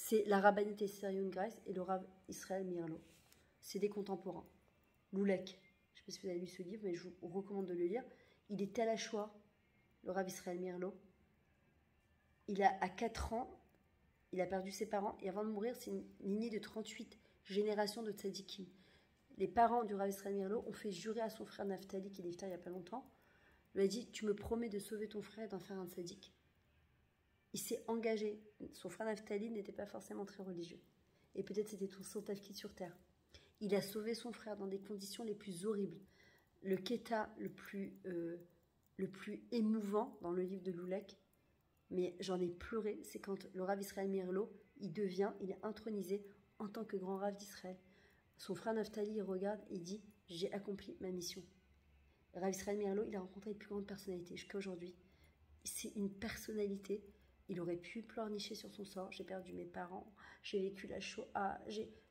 C'est la rabbinite Esther Young-Grace et le Rav Israël Mirlo. C'est des contemporains. Loulek, je ne sais pas si vous avez lu ce livre, mais je vous recommande de le lire. Il est à la Shoah, le Rav Israël Mirlo. À 4 ans, il a perdu ses parents, et avant de mourir, c'est une lignée de 38 générations de tzadikim. Les parents du Rav Israël Mirlo ont fait jurer à son frère Naftali, qui est niftar il n'y a pas longtemps. Il lui a dit, tu me promets de sauver ton frère et d'en faire un tzadik. Il s'est engagé. Son frère Naftali n'était pas forcément très religieux. Et peut-être c'était son tafkid sur terre. Il a sauvé son frère dans des conditions les plus horribles. Le keta le plus émouvant dans le livre de Loulek, mais j'en ai pleuré, c'est quand le Rav Israël Mirlo, il est intronisé en tant que grand Rav d'Israël. Son frère Naftali, il regarde et il dit « J'ai accompli ma mission ». Rav Israël Mirlo, il a rencontré les plus grandes personnalités jusqu'à aujourd'hui. C'est une personnalité. Il aurait pu pleurnicher sur son sort. J'ai perdu mes parents, j'ai vécu la Shoah,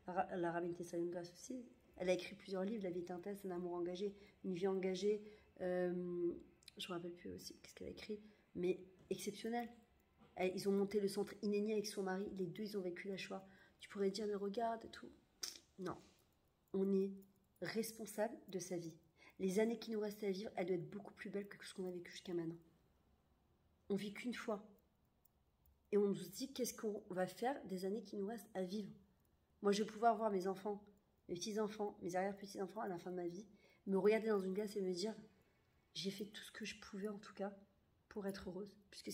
la rabbinite Esther Young-Grace aussi. Elle a écrit plusieurs livres, La vie est un test, Un amour engagé, Une vie engagée. Je ne me rappelle plus aussi qu'est-ce qu'elle a écrit, mais exceptionnel. Ils ont monté le centre Inéni avec son mari. Les deux, ils ont vécu la Shoah. Tu pourrais dire, mais regarde, tout. Non. On est responsable de sa vie. Les années qui nous restent à vivre, elles doivent être beaucoup plus belles que ce qu'on a vécu jusqu'à maintenant. On vit qu'une fois. Et on se dit qu'est-ce qu'on va faire des années qui nous restent à vivre. Moi, je vais pouvoir voir mes enfants, mes petits-enfants, mes arrière-petits-enfants à la fin de ma vie, me regarder dans une glace et me dire j'ai fait tout ce que je pouvais en tout cas pour être heureuse, puisque